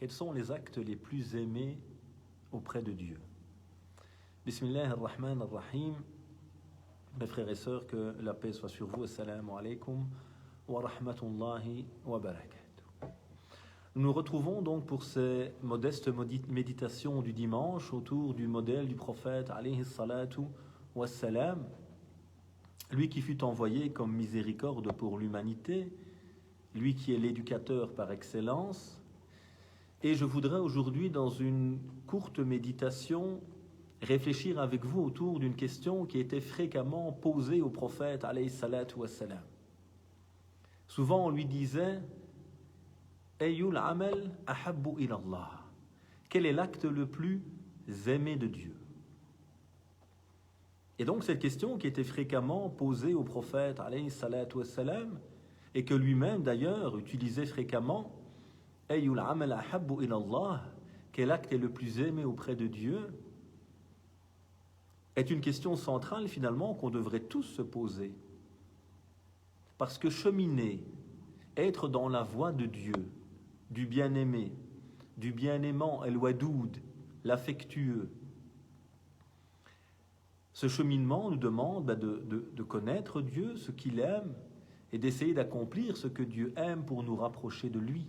Quels sont les actes les plus aimés auprès de Dieu? Bismillah ar-Rahman ar-Rahim. Mes frères et sœurs, que la paix soit sur vous. Assalamu alaikum wa rahmatullahi wa barakatuh. Nous nous retrouvons donc pour ces modestes méditations du dimanche autour du modèle du prophète alayhi salatu wassalam, lui qui fut envoyé comme miséricorde pour l'humanité, lui qui est l'éducateur par excellence. Et je voudrais aujourd'hui, dans une courte méditation, réfléchir avec vous autour d'une question qui était fréquemment posée au prophète alayhi salatu wassalam. Souvent on lui disait Ayyul amal ahabbu ilallah. Quel est l'acte le plus aimé de Dieu? Et donc cette question qui était fréquemment posée au prophète alayhi salatu wassalam, et que lui-même d'ailleurs utilisait fréquemment, Ayyul amal ahabbu ilallah, quel acte est le plus aimé auprès de Dieu, est une question centrale finalement qu'on devrait tous se poser. Parce que cheminer, être dans la voie de Dieu, du bien-aimé, du bien-aimant, el-wadoud, l'affectueux, ce cheminement nous demande de connaître Dieu, ce qu'il aime, et d'essayer d'accomplir ce que Dieu aime pour nous rapprocher de lui.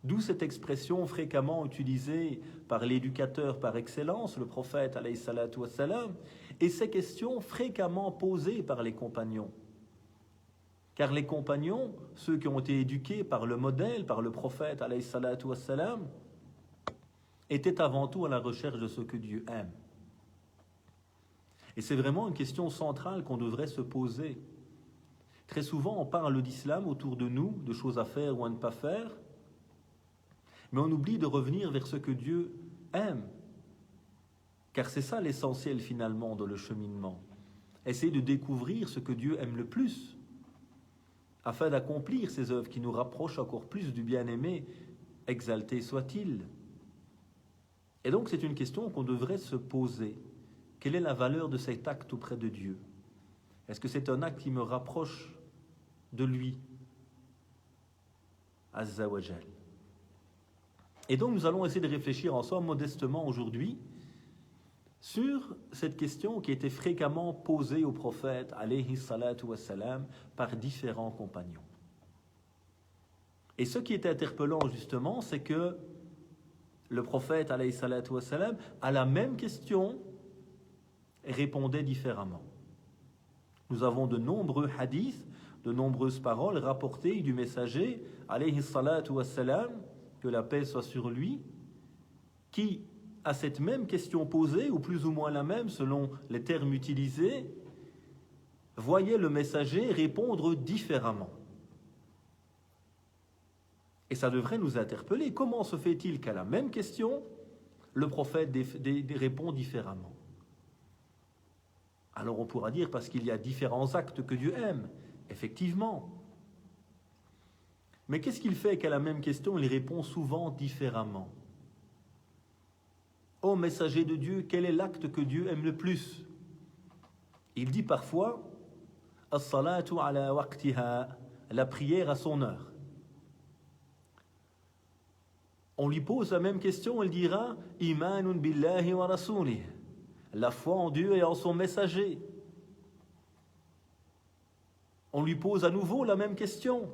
D'où cette expression fréquemment utilisée par l'éducateur par excellence, le prophète alayhi salatu wassalam, et ces questions fréquemment posées par les compagnons. Car les compagnons, ceux qui ont été éduqués par le modèle, par le prophète alayhi salatu wassalam, étaient avant tout à la recherche de ce que Dieu aime. Et c'est vraiment une question centrale qu'on devrait se poser. Très souvent, on parle d'islam autour de nous, de choses à faire ou à ne pas faire, mais on oublie de revenir vers ce que Dieu aime. Car c'est ça l'essentiel finalement dans le cheminement. Essayer de découvrir ce que Dieu aime le plus, afin d'accomplir ces œuvres qui nous rapprochent encore plus du bien-aimé, exalté soit-il. Et donc c'est une question qu'on devrait se poser. Quelle est la valeur de cet acte auprès de Dieu? Est-ce que c'est un acte qui me rapproche de lui, Azza wa Jal? Et donc nous allons essayer de réfléchir ensemble modestement aujourd'hui sur cette question qui était fréquemment posée au prophète alayhi salatu wassalam par différents compagnons. Et ce qui est interpellant justement, c'est que le prophète alayhi salatu wassalam à la même question répondait différemment. Nous avons de nombreux hadiths, de nombreuses paroles rapportées du messager alayhi salatu wassalam, que la paix soit sur lui, qui, à cette même question posée, ou plus ou moins la même selon les termes utilisés, voyait le messager répondre différemment. Et ça devrait nous interpeller. Comment se fait-il qu'à la même question, le prophète répond différemment? Alors on pourra dire parce qu'il y a différents actes que Dieu aime, effectivement. Mais qu'est-ce qu'il fait qu'à la même question, il répond souvent différemment? Ô messager de Dieu, quel est l'acte que Dieu aime le plus? Il dit parfois as-salatu ala waqtiha, la prière à son heure. On lui pose la même question, il dira imanun billahi wa rasulih, la foi en Dieu et en son messager. On lui pose à nouveau la même question.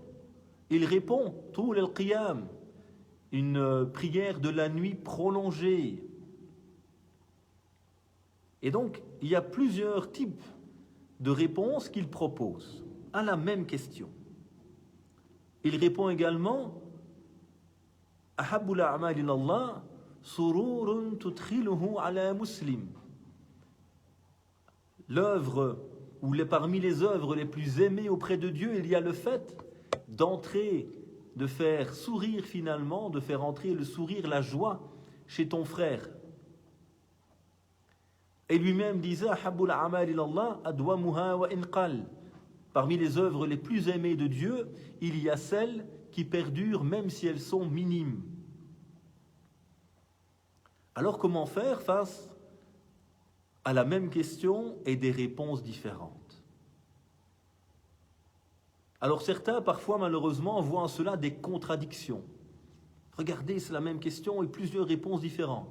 Il répond Toul al-Qiyam, une prière de la nuit prolongée. Et donc, il y a plusieurs types de réponses qu'il propose à la même question. Il répond également Ahabbul a'mal ilallah sururun tudkhiluhu ala muslim. L'œuvre, ou parmi les œuvres les plus aimées auprès de Dieu, il y a le fait d'entrer, de faire sourire finalement, de faire entrer le sourire, la joie chez ton frère. Et lui-même disait Ahabbul a'mal ilallah adwamuha wa inqal. Parmi les œuvres les plus aimées de Dieu, il y a celles qui perdurent même si elles sont minimes. Alors comment faire face à la même question et des réponses différentes? Alors certains, parfois malheureusement, voient en cela des contradictions. Regardez, c'est la même question et plusieurs réponses différentes.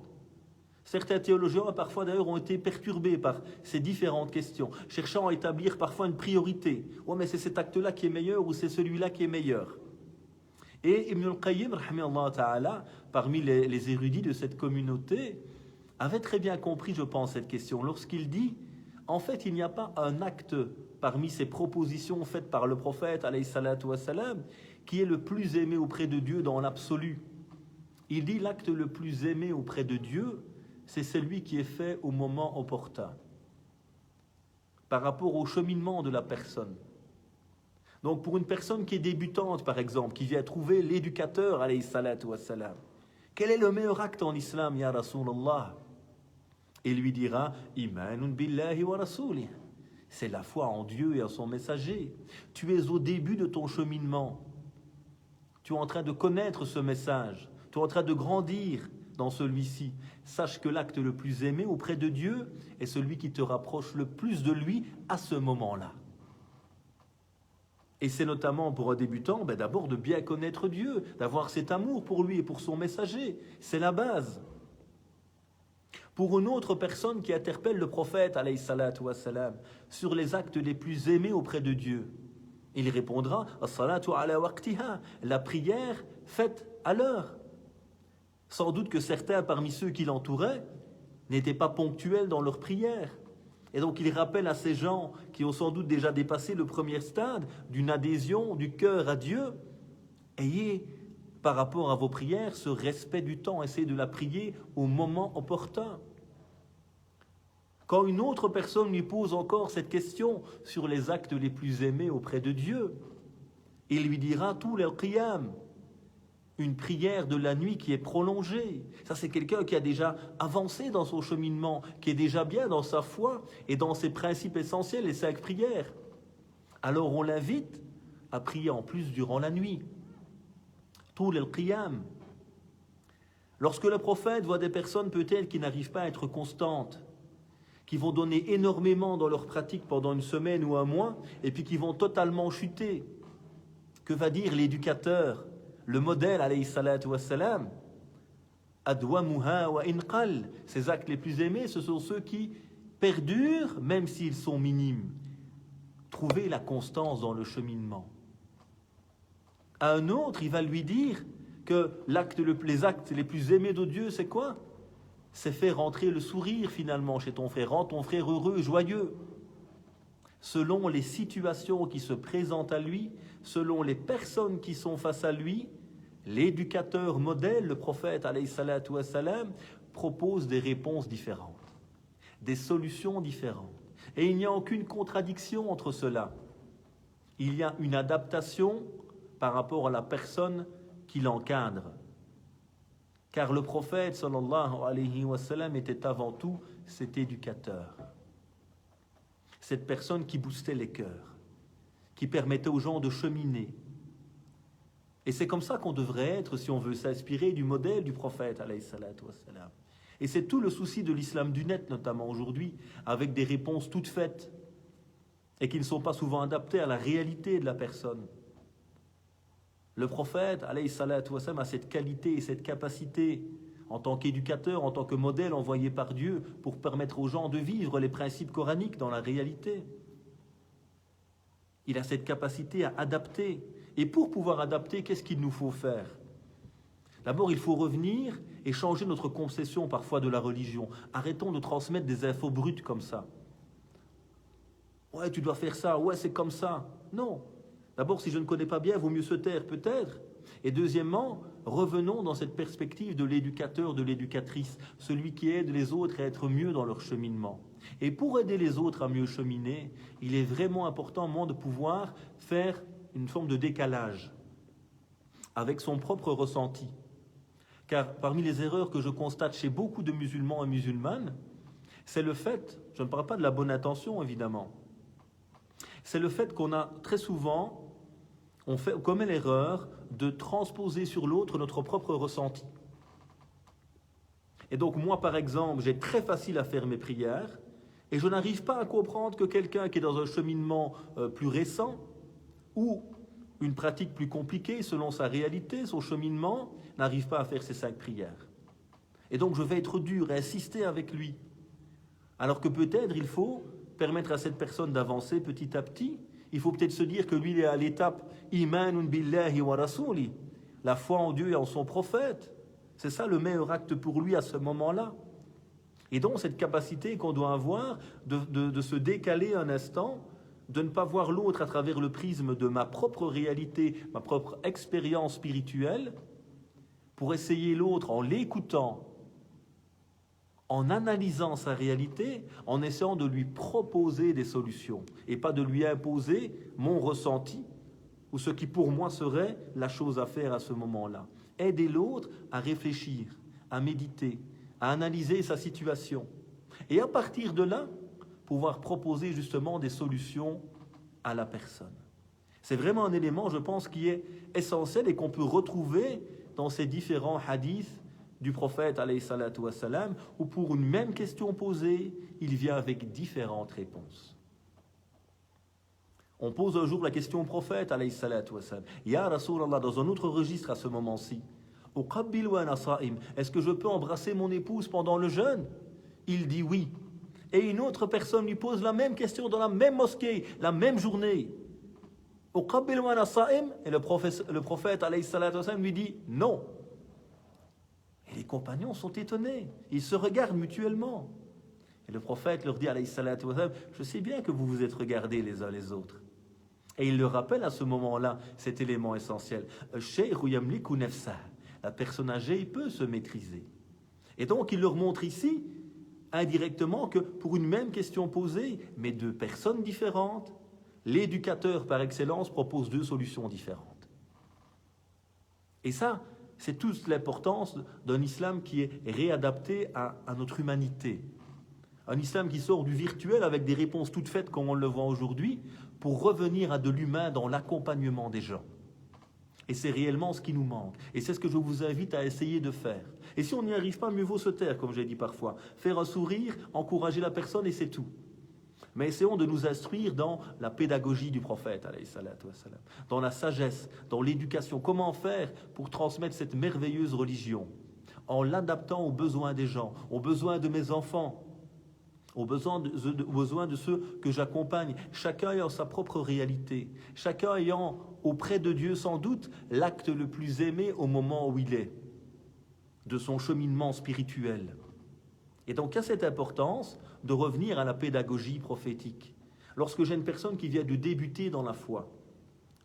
Certains théologiens, parfois d'ailleurs, ont été perturbés par ces différentes questions, cherchant à établir parfois une priorité. Ouais, mais c'est cet acte-là qui est meilleur ou c'est celui-là qui est meilleur. Et Ibn al-Qayyim, rahimahullah ta'ala, parmi les érudits de cette communauté, avait très bien compris, je pense, cette question. Lorsqu'il dit, en fait, il n'y a pas un acte parmi ces propositions faites par le prophète, alayhi salatu wassalam, qui est le plus aimé auprès de Dieu dans l'absolu. Il dit, l'acte le plus aimé auprès de Dieu, c'est celui qui est fait au moment opportun, par rapport au cheminement de la personne. Donc pour une personne qui est débutante, par exemple, qui vient trouver l'éducateur, alayhi salatu wassalam, quel est le meilleur acte en islam, ya Rasulallah? Il lui dira, imanun billahi wa rasulih. C'est la foi en Dieu et en son messager. Tu es au début de ton cheminement. Tu es en train de connaître ce message. Tu es en train de grandir dans celui-ci. Sache que l'acte le plus aimé auprès de Dieu est celui qui te rapproche le plus de lui à ce moment-là. Et c'est notamment pour un débutant, d'abord de bien connaître Dieu, d'avoir cet amour pour lui et pour son messager. C'est la base. Pour une autre personne qui interpelle le prophète, alayhi salatu wassalam, sur les actes les plus aimés auprès de Dieu, il répondra, as-salatu ala waqtiha, la prière faite à l'heure. Sans doute que certains parmi ceux qui l'entouraient n'étaient pas ponctuels dans leur prière. Et donc il rappelle à ces gens qui ont sans doute déjà dépassé le premier stade d'une adhésion du cœur à Dieu, ayez par rapport à vos prières ce respect du temps, essayez de la prier au moment opportun. Quand une autre personne lui pose encore cette question sur les actes les plus aimés auprès de Dieu, il lui dira tout le qiyam, une prière de la nuit qui est prolongée. Ça, c'est quelqu'un qui a déjà avancé dans son cheminement, qui est déjà bien dans sa foi et dans ses principes essentiels, les 5 prières. Alors on l'invite à prier en plus durant la nuit. Tout le qiyam. Lorsque le prophète voit des personnes peut-être qui n'arrivent pas à être constantes, qui vont donner énormément dans leur pratique pendant une semaine ou un mois, et puis qui vont totalement chuter, que va dire l'éducateur, le modèle, alayhi salatu wassalam? Adwamuha wa inqal. Ces actes les plus aimés, ce sont ceux qui perdurent, même s'ils sont minimes. Trouver la constance dans le cheminement. À un autre, il va lui dire que les actes les plus aimés de Dieu, c'est quoi? C'est faire entrer le sourire finalement chez ton frère, rendre ton frère heureux, joyeux. Selon les situations qui se présentent à lui, selon les personnes qui sont face à lui, l'éducateur modèle, le prophète alayhi salatu wassalam, propose des réponses différentes, des solutions différentes. Et il n'y a aucune contradiction entre cela. Il y a une adaptation par rapport à la personne qui l'encadre. Car le prophète sallallahu alayhi wa sallam était avant tout cet éducateur. Cette personne qui boostait les cœurs, qui permettait aux gens de cheminer. Et c'est comme ça qu'on devrait être si on veut s'inspirer du modèle du prophète alayhi salatu wa sallam. Et c'est tout le souci de l'islam du net, notamment aujourd'hui, avec des réponses toutes faites et qui ne sont pas souvent adaptées à la réalité de la personne. Le prophète, alayhi salatu wa sallam, a cette qualité et cette capacité en tant qu'éducateur, en tant que modèle envoyé par Dieu pour permettre aux gens de vivre les principes coraniques dans la réalité. Il a cette capacité à adapter. Et pour pouvoir adapter, qu'est-ce qu'il nous faut faire? D'abord, il faut revenir et changer notre conception parfois de la religion. Arrêtons de transmettre des infos brutes comme ça. Ouais, tu dois faire ça. Ouais, c'est comme ça. Non. D'abord, si je ne connais pas bien, il vaut mieux se taire peut-être. Et deuxièmement, revenons dans cette perspective de l'éducateur, de l'éducatrice, celui qui aide les autres à être mieux dans leur cheminement. Et pour aider les autres à mieux cheminer, il est vraiment important, de pouvoir faire une forme de décalage avec son propre ressenti. Car parmi les erreurs que je constate chez beaucoup de musulmans et musulmanes, c'est le fait, je ne parle pas de la bonne intention évidemment, c'est le fait qu'on a très souvent, on commet l'erreur de transposer sur l'autre notre propre ressenti. Et donc moi par exemple, j'ai très facile à faire mes prières et je n'arrive pas à comprendre que quelqu'un qui est dans un cheminement plus récent ou une pratique plus compliquée selon sa réalité, son cheminement, n'arrive pas à faire ses 5 prières. Et donc je vais être dur et insister avec lui. Alors que peut-être il faut permettre à cette personne d'avancer petit à petit. Il faut peut-être se dire que lui il est à l'étape imanun billahi wa rasuli, la foi en Dieu et en son prophète. C'est ça le meilleur acte pour lui à ce moment-là. Et donc cette capacité qu'on doit avoir de se décaler un instant, de ne pas voir l'autre à travers le prisme de ma propre réalité, ma propre expérience spirituelle, pour essayer l'autre en l'écoutant, en analysant sa réalité, en essayant de lui proposer des solutions et pas de lui imposer mon ressenti ou ce qui pour moi serait la chose à faire à ce moment-là. Aider l'autre à réfléchir, à méditer, à analyser sa situation et à partir de là, pouvoir proposer justement des solutions à la personne. C'est vraiment un élément, je pense, qui est essentiel et qu'on peut retrouver dans ces différents hadiths du prophète alayhi salatu wassalam, où pour une même question posée, il vient avec différentes réponses. On pose un jour la question au prophète alayhi salatu wassalam, Ya Rasulallah, dans un autre registre à ce moment-ci, est-ce que je peux embrasser mon épouse pendant le jeûne? Il dit oui. Et une autre personne lui pose la même question dans la même mosquée, la même journée. Et le prophète alayhi salatu wassalam lui dit non. Et les compagnons sont étonnés. Ils se regardent mutuellement. Et le prophète leur dit alayhi salatu wassalam, je sais bien que vous vous êtes regardés les uns les autres. Et il leur rappelle à ce moment-là cet élément essentiel. La personne âgée peut se maîtriser. Et donc il leur montre ici indirectement que pour une même question posée, mais 2 personnes différentes, l'éducateur par excellence propose 2 solutions différentes. Et ça, c'est toute l'importance d'un islam qui est réadapté à notre humanité. Un islam qui sort du virtuel avec des réponses toutes faites comme on le voit aujourd'hui, pour revenir à de l'humain dans l'accompagnement des gens. Et c'est réellement ce qui nous manque. Et c'est ce que je vous invite à essayer de faire. Et si on n'y arrive pas, mieux vaut se taire, comme j'ai dit parfois. Faire un sourire, encourager la personne et c'est tout. Mais essayons de nous instruire dans la pédagogie du prophète, alayhi salatu wassalam, dans la sagesse, dans l'éducation. Comment faire pour transmettre cette merveilleuse religion en l'adaptant aux besoins des gens, aux besoins de mes enfants, aux besoins de ceux que j'accompagne, chacun ayant sa propre réalité, chacun ayant auprès de Dieu sans doute l'acte le plus aimé au moment où il est, de son cheminement spirituel. Et donc, il y a cette importance de revenir à la pédagogie prophétique. Lorsque j'ai une personne qui vient de débuter dans la foi,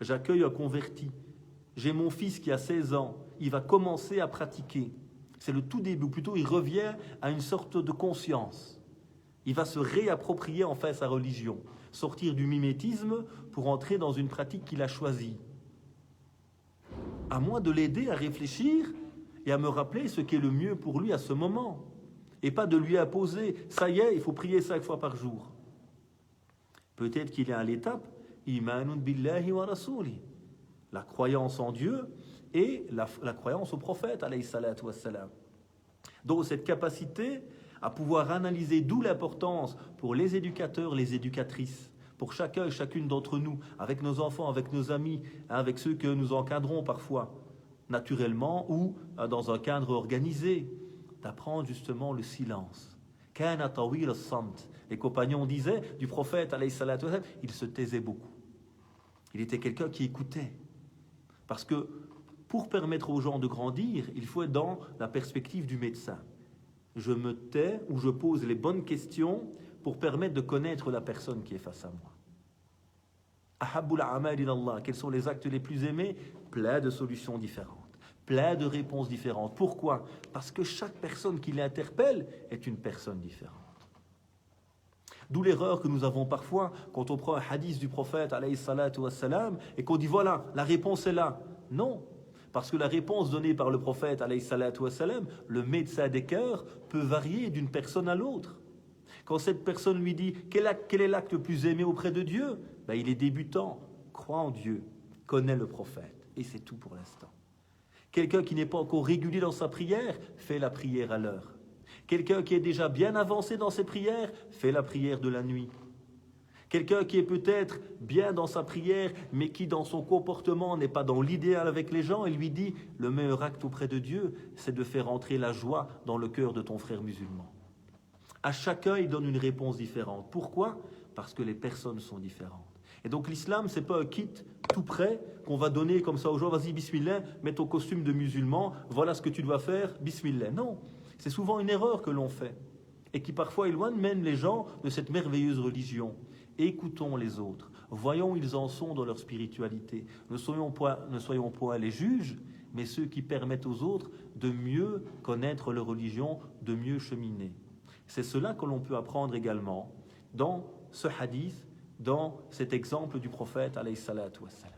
j'accueille un converti, j'ai mon fils qui a 16 ans, il va commencer à pratiquer. C'est le tout début, ou plutôt il revient à une sorte de conscience. Il va se réapproprier en fait sa religion, sortir du mimétisme pour entrer dans une pratique qu'il a choisie. À moi de l'aider à réfléchir et à me rappeler ce qui est le mieux pour lui à ce moment. Et pas de lui imposer, ça y est, il faut prier 5 fois par jour. Peut-être qu'il est à l'étape, imanun billahi wa rasuli, la croyance en Dieu et la croyance au prophète, alayhi salatu wassalam. Donc cette capacité à pouvoir analyser, d'où l'importance pour les éducateurs, les éducatrices, pour chacun et chacune d'entre nous, avec nos enfants, avec nos amis, avec ceux que nous encadrons parfois, naturellement ou dans un cadre organisé, d'apprendre justement le silence. Kana tawil as-samt. Les compagnons disaient du prophète, alayhi salatu wassalam, il se taisait beaucoup. Il était quelqu'un qui écoutait. Parce que pour permettre aux gens de grandir, il faut être dans la perspective du médecin. Je me tais ou je pose les bonnes questions pour permettre de connaître la personne qui est face à moi. Ahabbul a'mal ilallah, quels sont les actes les plus aimés? Plein de solutions différentes, plein de réponses différentes. Pourquoi? Parce que chaque personne qui l'interpelle est une personne différente. D'où l'erreur que nous avons parfois quand on prend un hadith du prophète alayhi salatu wassalam et qu'on dit voilà, la réponse est là. Non. Parce que la réponse donnée par le prophète, alayhi salatu wassalam, le médecin des cœurs, peut varier d'une personne à l'autre. Quand cette personne lui dit quel est l'acte le plus aimé auprès de Dieu, ben, il est débutant, croit en Dieu, connaît le prophète. Et c'est tout pour l'instant. Quelqu'un qui n'est pas encore régulier dans sa prière, fait la prière à l'heure. Quelqu'un qui est déjà bien avancé dans ses prières, fait la prière de la nuit. Quelqu'un qui est peut-être bien dans sa prière, mais qui dans son comportement n'est pas dans l'idéal avec les gens, il lui dit, le meilleur acte auprès de Dieu, c'est de faire entrer la joie dans le cœur de ton frère musulman. À chacun, il donne une réponse différente. Pourquoi ? Parce que les personnes sont différentes. Et donc l'islam, c'est pas un kit tout prêt qu'on va donner comme ça aux gens, vas-y, bismillah, mets ton costume de musulman, voilà ce que tu dois faire, bismillah. Non, c'est souvent une erreur que l'on fait et qui parfois éloigne même les gens de cette merveilleuse religion. Écoutons les autres, voyons où ils en sont dans leur spiritualité. Ne soyons point les juges, mais ceux qui permettent aux autres de mieux connaître leur religion, de mieux cheminer. C'est cela que l'on peut apprendre également dans ce hadith, dans cet exemple du prophète alayhi salatu wassalam.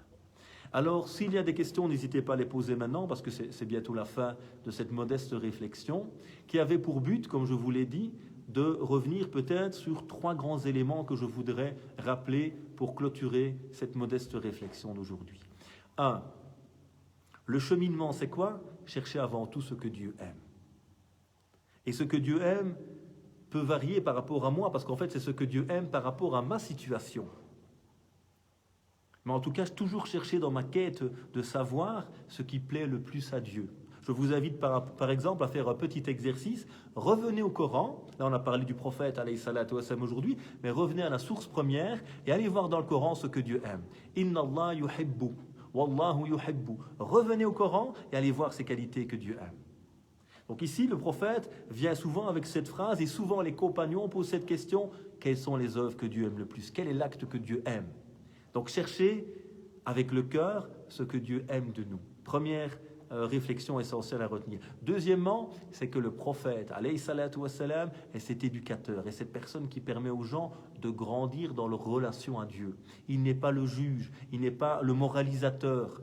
Alors, s'il y a des questions, n'hésitez pas à les poser maintenant, parce que c'est bientôt la fin de cette modeste réflexion, qui avait pour but, comme je vous l'ai dit, de revenir peut-être sur 3 grands éléments que je voudrais rappeler pour clôturer cette modeste réflexion d'aujourd'hui. 1. Le cheminement, c'est quoi ? Chercher avant tout ce que Dieu aime. Et ce que Dieu aime peut varier par rapport à moi, parce qu'en fait, c'est ce que Dieu aime par rapport à ma situation. Mais en tout cas, toujours chercher dans ma quête de savoir ce qui plaît le plus à Dieu. Je vous invite par exemple à faire un petit exercice. Revenez au Coran. Là, on a parlé du prophète alayhi salatu wassalam aujourd'hui, mais revenez à la source première et allez voir dans le Coran ce que Dieu aime. Inna Allah yuhibbu, wallahu yuhibbu. Revenez au Coran et allez voir ces qualités que Dieu aime. Donc ici, le prophète vient souvent avec cette phrase et souvent les compagnons posent cette question, quelles sont les œuvres que Dieu aime le plus ? Quel est l'acte que Dieu aime ? Donc cherchez avec le cœur ce que Dieu aime de nous. Première réflexion essentielle à retenir. Deuxièmement, c'est que le prophète, alayhi salatu wassalam, est cet éducateur, est cette personne qui permet aux gens de grandir dans leur relation à Dieu. Il n'est pas le juge, il n'est pas le moralisateur.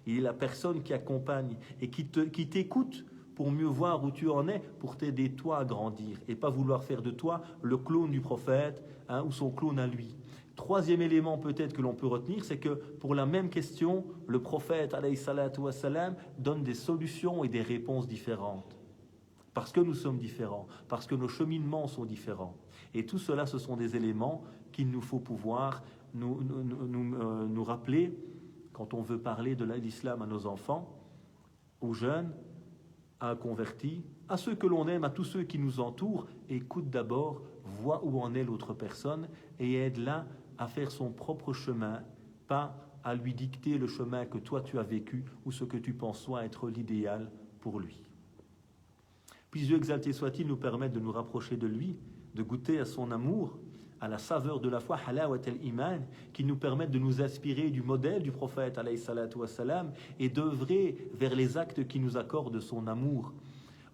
Il est la personne qui accompagne et qui t'écoute pour mieux voir où tu en es, pour t'aider toi à grandir et pas vouloir faire de toi le clone du prophète ou son clone à lui. Troisième élément peut-être que l'on peut retenir, c'est que pour la même question, le prophète alayhi salatu wassalam donne des solutions et des réponses différentes. Parce que nous sommes différents, parce que nos cheminements sont différents. Et tout cela, ce sont des éléments qu'il nous faut pouvoir nous rappeler quand on veut parler de l'islam à nos enfants, aux jeunes, à un converti, à ceux que l'on aime, à tous ceux qui nous entourent. Écoute d'abord, vois où en est l'autre personne et aide-la à faire son propre chemin, pas à lui dicter le chemin que toi tu as vécu ou ce que tu penses soit être l'idéal pour lui. Puis Dieu exalté soit-il nous permettre de nous rapprocher de lui, de goûter à son amour, à la saveur de la foi, halawat al-iman, qui nous permettent de nous inspirer du modèle du prophète alayhi salatu wassalam et d'œuvrer vers les actes qui nous accordent son amour.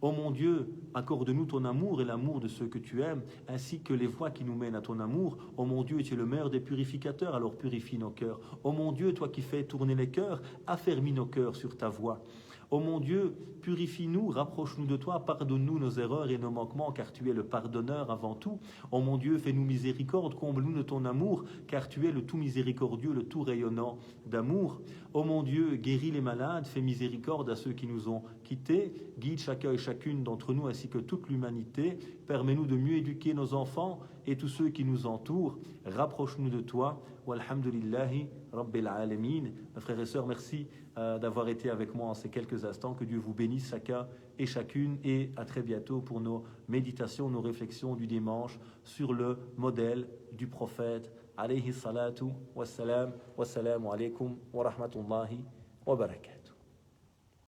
Ô mon Dieu, accorde-nous ton amour et l'amour de ceux que tu aimes, ainsi que les voies qui nous mènent à ton amour. Ô mon Dieu, tu es le meilleur des purificateurs, alors purifie nos cœurs. Ô mon Dieu, toi qui fais tourner les cœurs, affermis nos cœurs sur ta voie. Ô mon Dieu, purifie-nous, rapproche-nous de toi, pardonne-nous nos erreurs et nos manquements, car tu es le pardonneur avant tout. Ô mon Dieu, fais-nous miséricorde, comble-nous de ton amour, car tu es le tout miséricordieux, le tout rayonnant d'amour. Ô mon Dieu, guéris les malades, fais miséricorde à ceux qui nous ont quittés, guide chacun et chacune d'entre nous ainsi que toute l'humanité, permets-nous de mieux éduquer nos enfants et tous ceux qui nous entourent, rapproche-nous de toi. Walhamdulillahi Rabbil Alamin. Mes frères et sœurs, merci d'avoir été avec moi en ces quelques instants. Que Dieu vous bénisse chacun et chacune et à très bientôt pour nos méditations, nos réflexions du dimanche sur le modèle du prophète alayhi salatu wassalam. Wassalamu alaikum wa rahmatullahi wa barakatuh.